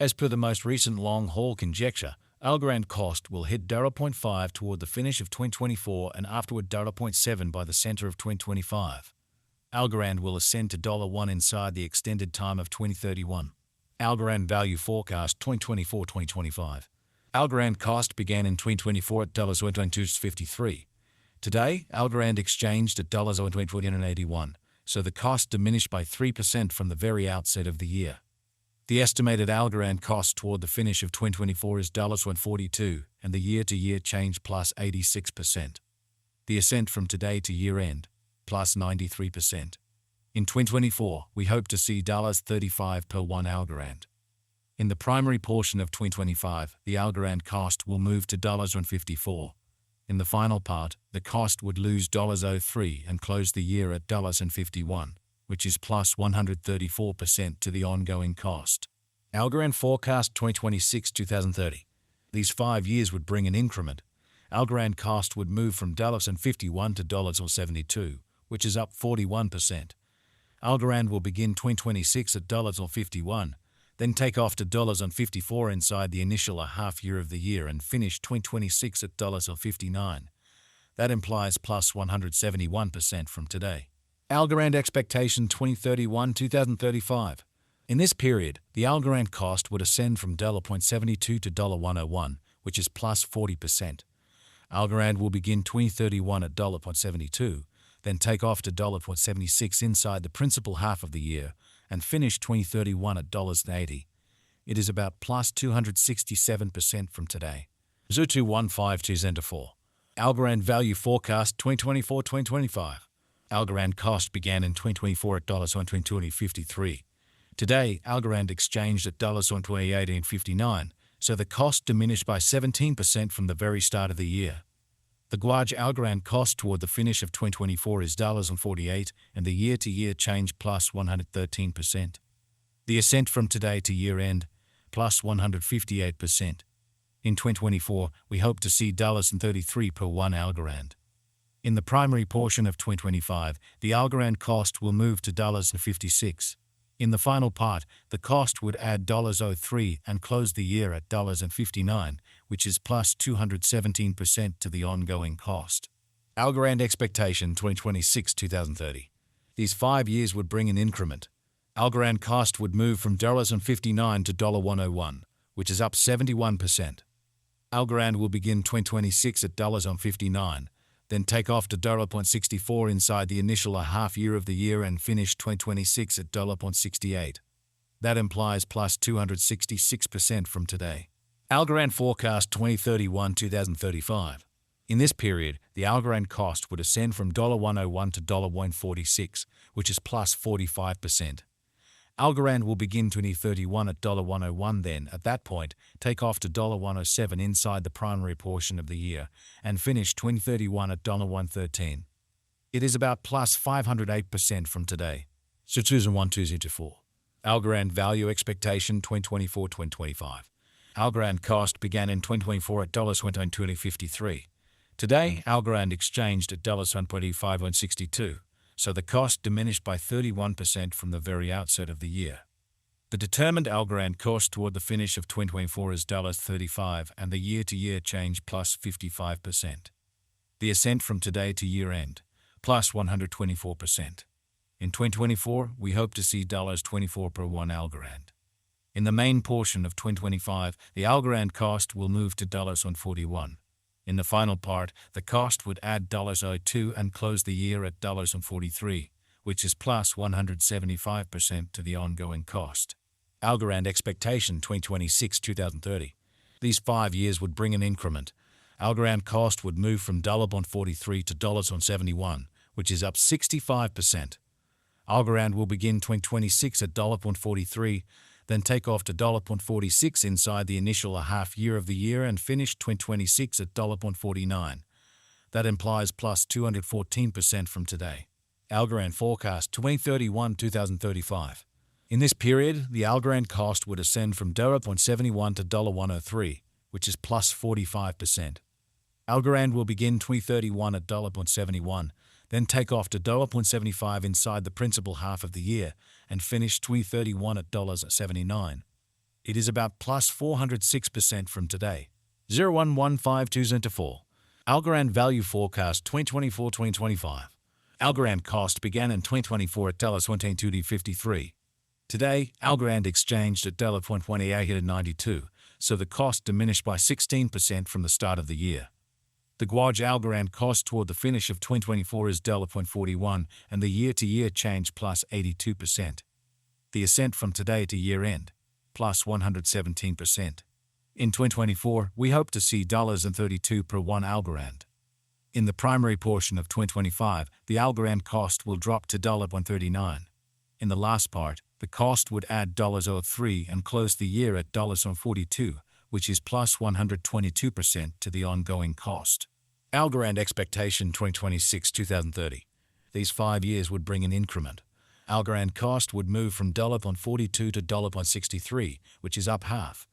As per the most recent long-haul conjecture, Algorand cost will hit zero point 0.5 toward the finish of 2024 and afterward zero point 0.7 by the center of 2025. Algorand will ascend to $1 inside the extended time of 2031. Algorand value forecast 2024-2025. Algorand cost began in 2024 at $1.253. Today, Algorand exchanged at $1.81, so the cost diminished by 3% from the very outset of the year. The estimated Algorand cost toward the finish of 2024 is $1.42, and the year-to-year change plus 86%. The ascent from today to year-end, plus 93%. In 2024, we hope to see $35 per one Algorand. In the primary portion of 2025, the Algorand cost will move to $1.54. In the final part, the cost would lose $0.03 and close the year at $1.51, which is plus 134% to the ongoing cost. Algorand forecast 2026-2030. These 5 years would bring an increment. Algorand cost would move from $1.51 to $1.72, which is up 41%. Algorand will begin 2026 at $1.51, then take off to $1.54 inside the initial half year of the year and finish 2026 at $1.59. That implies plus 171% from today. Algorand expectation 2031-2035. In this period, the Algorand cost would ascend from $0.72 to $1.01, which is plus 40%. Algorand will begin 2031 at $0.72, then take off to $0.76 inside the principal half of the year, and finish 2031 at $80. It is about plus 267% from today. ZU2152 Algorand value forecast 2024-2025. Algorand cost began in 2024 at $1.2053. Today, Algorand exchanged at $1.2859, so the cost diminished by 17% from the very start of the year. The Guaj Algorand cost toward the finish of 2024 is $1.48, and the year-to-year change plus 113%. The ascent from today to year-end, plus 158%. In 2024, we hope to see $33 per one Algorand. In the primary portion of 2025, the Algorand cost will move to $56. In the final part, the cost would add $03 and close the year at $59, which is plus 217% to the ongoing cost. Algorand expectation 2026-2030. These 5 years would bring an increment. Algorand cost would move from $59 to $101, which is up 71%. Algorand will begin 2026 at $59, then take off to $0.64 inside the initial half year of the year and finish 2026 at $0.68. That implies plus 266% from today. Algorand forecast 2031-2035. In this period, the Algorand cost would ascend from $1.01 to $1.46, which is plus 45%. Algorand will begin 2031 at $1.01, then, at that point, take off to $1.07 inside the primary portion of the year and finish 2031 at $1.13. It is about plus 508% from today. So 2001-2024. Algorand value expectation 2024-2025. Algorand cost began in 2024 at $1.2053. Today, Algorand exchanged at $1.2562. So the cost diminished by 31% from the very outset of the year. The determined Algorand cost toward the finish of 2024 is $35 and the year-to-year change plus 55%. The ascent from today to year-end, plus 124%. In 2024, we hope to see $24 per one Algorand. In the main portion of 2025, the Algorand cost will move to $41. In the final part, the cost would add $02 and close the year at $43, which is plus 175% to the ongoing cost. Algorand expectation 2026-2030. These 5 years would bring an increment. Algorand cost would move from $43 to $71, which is up 65%. Algorand will begin 2026 at $43, then take off to $46 inside the initial half year of the year and finish 2026 at $49. That implies plus 214% from today. Algorand forecast 2031-2035. In this period, the Algorand cost would ascend from $0.71 to $1.03, which is plus 45%. Algorand will begin 2031 at $0.71, then take off to $0.75 inside the principal half of the year and finish 2031 at $79. It is about plus 406% from today. 0115204. Algorand Value Forecast 2024-2025. Algorand cost began in 2024 at $1.2253. Today, Algorand exchanged at $0.2892, so the cost diminished by 16% from the start of the year. The Guaj Algorand cost toward the finish of 2024 is $0.41 and the year-to-year change plus 82%. The ascent from today to year-end, plus 117%. In 2024, we hope to see $32 per one Algorand. In the primary portion of 2025, the Algorand cost will drop to $1.39. In the last part, the cost would add $0.03 and close the year at $1.42, which is plus 122% to the ongoing cost. Algorand expectation 2026-2030. These 5 years would bring an increment. Algorand cost would move from $0.42 to $0.63, which is up half.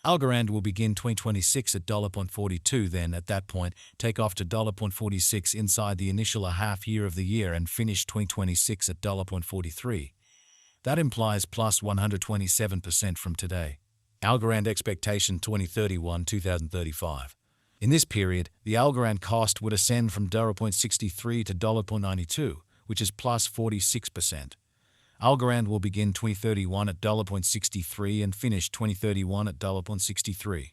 Algorand will begin 2026 at $0.42, then at that point take off to $0.46 inside the initial half year of the year and finish 2026 at $0.43. That implies plus 127% from today. Algorand expectation 2031-2035. In this period, the Algorand cost would ascend from $0.63 to $0.92, which is plus 46%. Algorand will begin 2031 at $0.63 and finish 2031 at $0.63.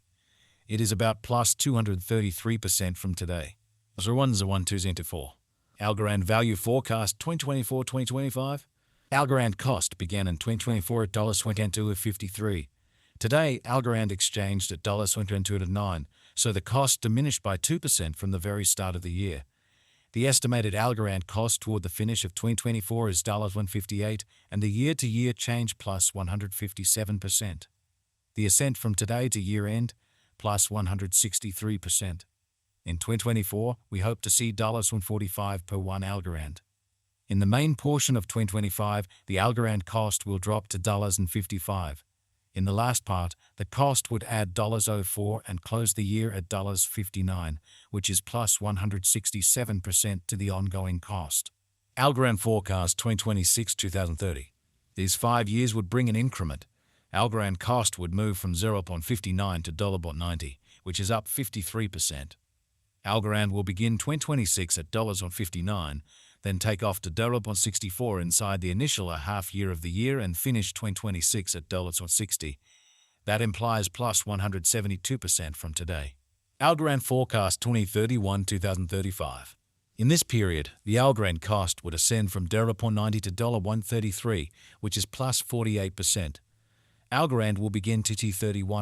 It is about plus 233% from today. 0101204. Algorand Value Forecast 2024-2025. Algorand cost began in 2024 at $22.53. Today, Algorand exchanged at $22.09, so the cost diminished by 2% from the very start of the year. The estimated Algorand cost toward the finish of 2024 is $1.58 and the year-to-year change plus 157%. The ascent from today to year-end, plus 163%. In 2024, we hope to see $1.45 per one Algorand. In the main portion of 2025, the Algorand cost will drop to $55. In the last part, the cost would add $0.04 and close the year at $59, which is plus 167% to the ongoing cost. Algorand Forecast 2026-2030. These 5 years would bring an increment. Algorand cost would move from $0.59 to $0.90, which is up 53%. Algorand will begin 2026 at $59, then take off to $0.64 inside the initial half year of the year and finish 2026 at $60. That implies plus 172% from today. Algorand Forecast 2031-2035. In this period, the Algorand cost would ascend from $0.90 to $1.33, which is plus 48%. Algorand will begin TT31